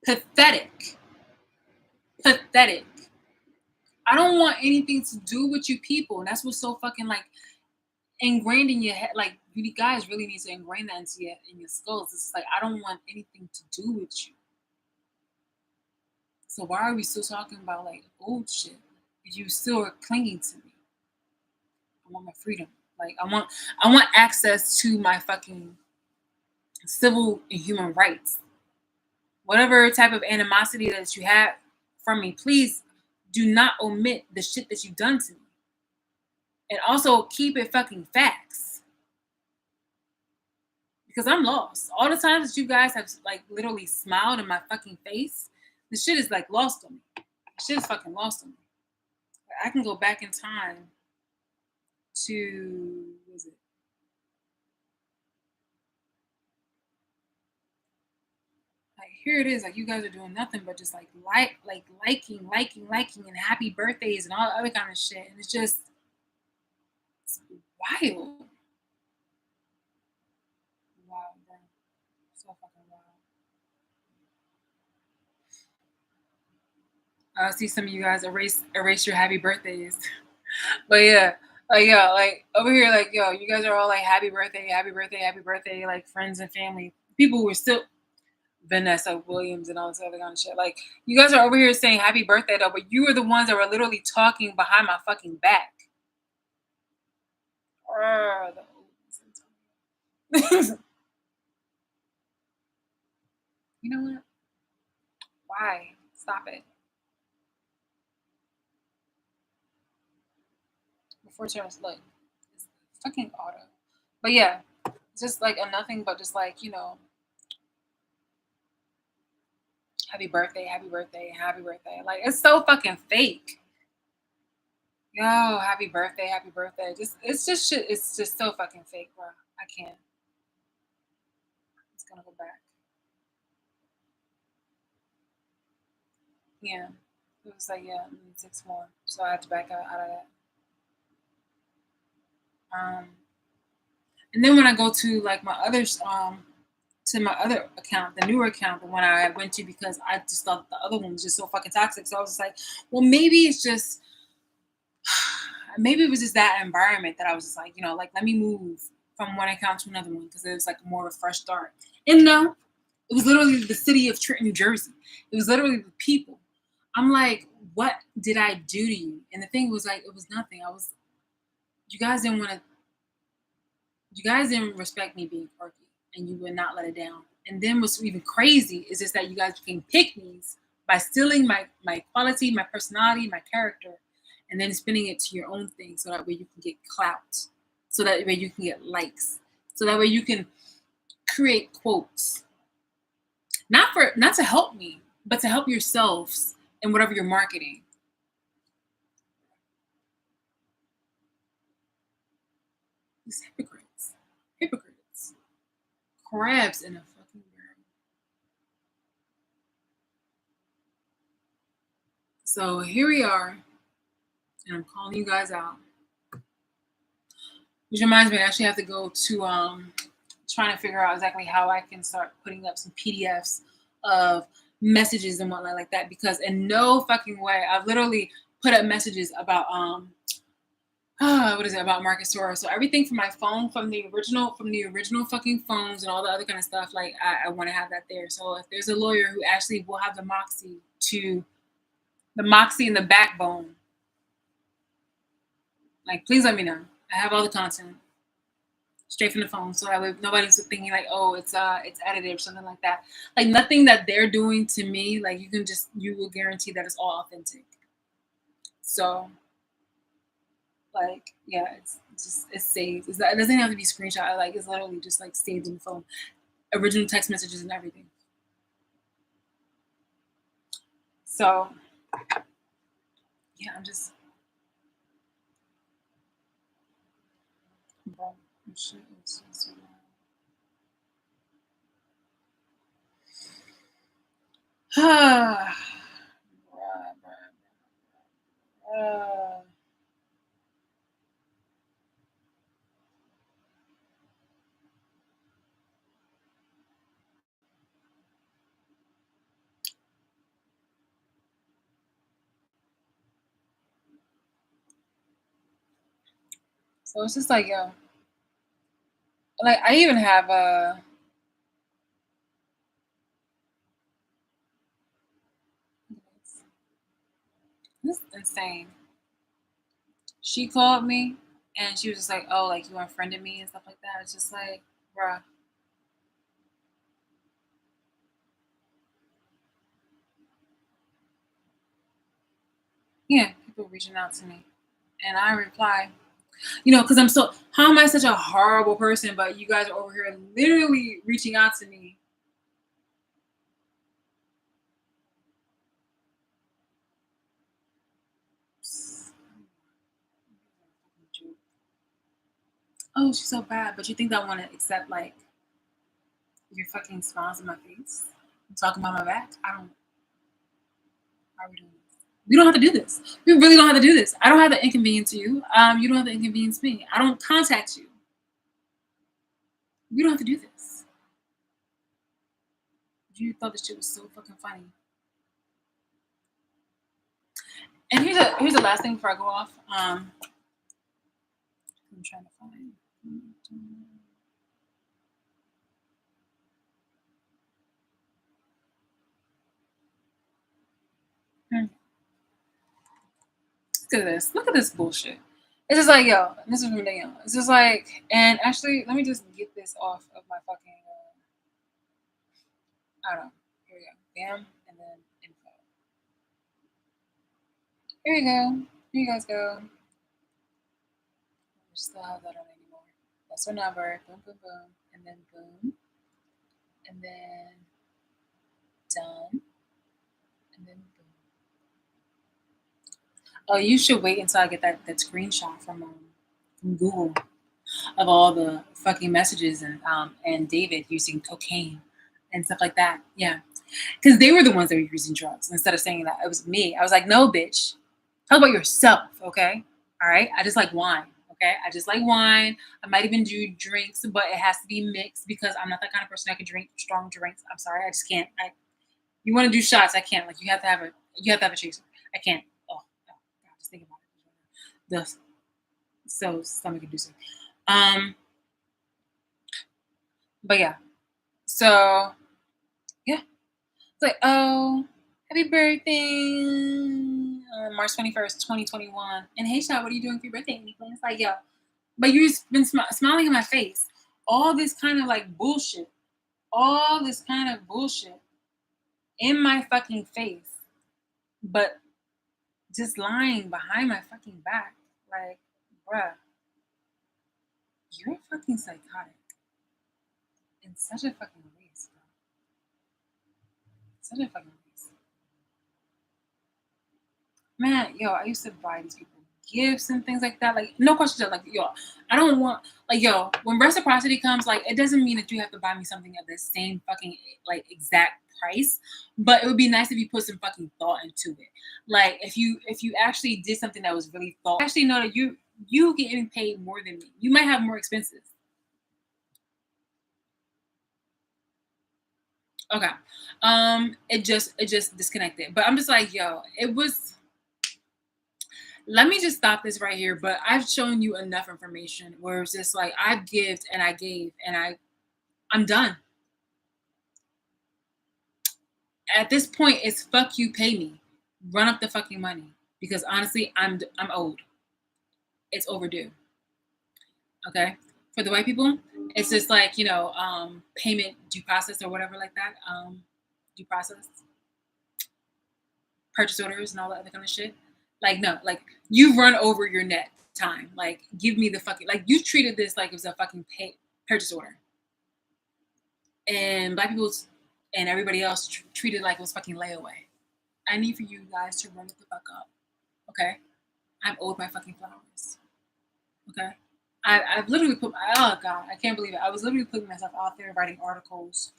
Pathetic. Pathetic. I don't want anything to do with you people. And that's what's so fucking, like, ingrained in your head. Like, you guys really need to ingrain that into your skulls. It's like, I don't want anything to do with you. So why are we still talking about, like, old shit? If you still are clinging to me. I want my freedom. Like, I want access to my fucking civil and human rights. Whatever type of animosity that you have from me, please do not omit the shit that you've done to me. And also keep it fucking facts. Because I'm lost. All the times that you guys have, like, literally smiled in my fucking face, the shit is, like, lost on me. The shit is fucking lost on me. I can go back in time to, what is it? Like, here it is. Like, you guys are doing nothing but just liking, and happy birthdays and all the other kind of shit. And it's wild. Wild, bro. So fucking wild. I see some of you guys erase your happy birthdays. But yeah, like over here, like yo, you guys are all like happy birthday, happy birthday, happy birthday, like friends and family. People who are still Vanessa Williams and all this other kind of shit. Like you guys are over here saying happy birthday though, but you are the ones that were literally talking behind my fucking back. Ugh, you know what? Why? Stop it. Before turns look, it's fucking auto. But yeah, it's just like a nothing but just like, happy birthday, happy birthday. Like it's so fucking fake. Yo, happy birthday, happy birthday. Just it's just shit. It's just so fucking fake, bro. I can't. It's gonna go back. Yeah. It was like, yeah, I need 6 more. So I had to back out of that. Um and then when I go to like my other to my other account, the newer account, the one I went to because I just thought the other one was just so fucking toxic. So I was just like, well, maybe it's just maybe it was just that environment that I was just like, like let me move from one account to another one because it was like more of a fresh start. And no, it was literally the city of Trenton, New Jersey. It was literally the people. I'm like, what did I do to you? And the thing was like, it was nothing. You guys didn't want to, you guys didn't respect me being quirky and you would not let it down. And then what's even crazy is just that you guys became pick me's by stealing my quality, my personality, my character, and then spinning it to your own thing so that way you can get clout, so that way you can get likes, so that way you can create quotes. Not to help me, but to help yourselves in whatever you're marketing. These hypocrites. Hypocrites. Crabs in a fucking barrel. So here we are, and I'm calling you guys out. Which reminds me, I actually have to go to trying to figure out exactly how I can start putting up some PDFs of messages and whatnot like that. Because in no fucking way, I've literally put up messages about what is it about Marcus Soros? So everything from my phone, from the original fucking phones and all the other kind of stuff, like I want to have that there. So if there's a lawyer who actually will have the moxie and the backbone, like please let me know. I have all the content straight from the phone, so that way nobody's thinking like, oh, it's edited or something like that. Like nothing that they're doing to me, like you will guarantee that it's all authentic. So like yeah, it's saved. It doesn't have to be screenshot. Like it's literally just like saved in the phone, original text messages and everything. So yeah, I'm just bro, shit is just, so it's just like yo, like I even have this is insane. She called me and she was just like, oh, like you unfriended me and stuff like that. It's just like, bruh, yeah, people reaching out to me. And I reply, because how am I such a horrible person? But you guys are over here literally reaching out to me. Oh, she's so bad. But you think I want to accept like your fucking smiles in my face? I'm talking about my back? I don't. How are we doing this? We don't have to do this. We really don't have to do this. I don't have to inconvenience you. You don't have to inconvenience me. I don't contact you. We don't have to do this. You thought this shit was so fucking funny. And here's the last thing before I go off. I'm trying to find. Hmm. Look at this. Look at this bullshit. It's just like, yo, this is from Danielle. It's just like, and actually, let me just get this off of my fucking, I don't know. Here we go. Bam, and then info. Here you go. Here you guys go. We still have that on anymore. That's our number. Boom, boom, boom. And then boom. And then done. And then boom. Oh, you should wait until I get that screenshot from Google of all the fucking messages and David using cocaine and stuff like that. Yeah, because they were the ones that were using drugs. Instead of saying that it was me, I was like, no, bitch. Talk about yourself, okay? All right. I just like wine. Okay, I just like wine. I might even do drinks, but it has to be mixed because I'm not that kind of person that can drink strong drinks. I'm sorry, I just can't. You want to do shots? I can't. Like you have to have a chaser. I can't. Oh, God, just think about it. So stomach inducing. Um, but yeah. So yeah, it's like, oh, happy birthday, March 21st, 2021. And hey, Shot, what are you doing for your birthday? Anything? It's like, yo, but you've been smiling in my face. All this kind of like bullshit. All this kind of bullshit in my fucking face. But just lying behind my fucking back. Like, bruh, you're fucking psychotic. In such a fucking waste, bro. Such a fucking waste. Man, yo, I used to buy these people gifts and things like that. Like, no questions. Like, yo, I don't want, like, yo, when reciprocity comes, like, it doesn't mean that you have to buy me something at the same fucking, like, exact price. But it would be nice if you put some fucking thought into it. Like, if you actually did something that was really thought, actually know that you getting paid more than me. You might have more expenses. Okay. It just disconnected. But I'm just like, yo, it was, let me just stop this right here. But I've shown you enough information where it's just like I've gave and I gave and I'm done. At this point, it's fuck you, pay me, run up the fucking money because honestly, I'm owed. It's overdue. Okay, for the white people, it's just like payment due process or whatever like that. Due process, purchase orders and all that other kind of shit. Like no, like you run over your net time. Like give me the fucking like you treated this like it was a fucking purchase order, and black people and everybody else treated like it was fucking layaway. I need for you guys to run it the fuck up. Okay, I'm owed my fucking flowers. Okay, I've literally put oh god, I can't believe it. I was literally putting myself out there writing articles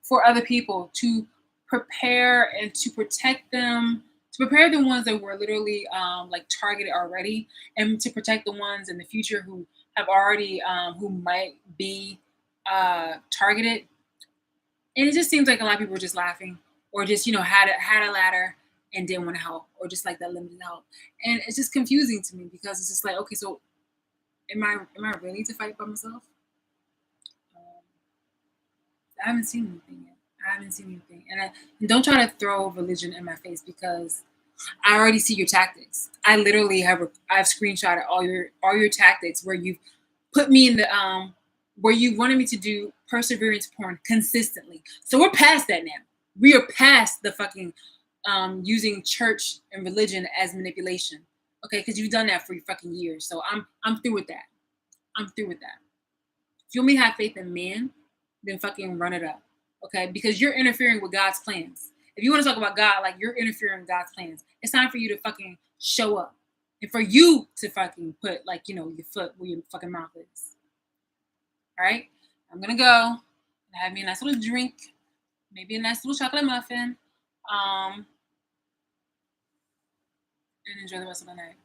for other people to prepare and to protect them, to prepare the ones that were literally like targeted already, and to protect the ones in the future who have already who might be targeted. And it just seems like a lot of people were just laughing, or just had a ladder and didn't want to help, or just like that limited help. And it's just confusing to me because it's just like, okay, so am I really to fight by myself? Um, I haven't seen anything yet. I haven't seen anything, and don't try to throw religion in my face because I already see your tactics. I literally I've screenshotted all your tactics where you've put me in the where you wanted me to do perseverance porn consistently. So we're past that now. We are past the fucking using church and religion as manipulation. Okay, because you've done that for fucking years. So I'm through with that. I'm through with that. If you want me to have faith in man, then fucking run it up. Okay? Because you're interfering with God's plans. If you want to talk about God, like you're interfering with God's plans, it's time for you to fucking show up. And for you to fucking put like, your foot where your fucking mouth is. All right? I'm gonna go and have me a nice little drink, maybe a nice little chocolate muffin, and enjoy the rest of the night.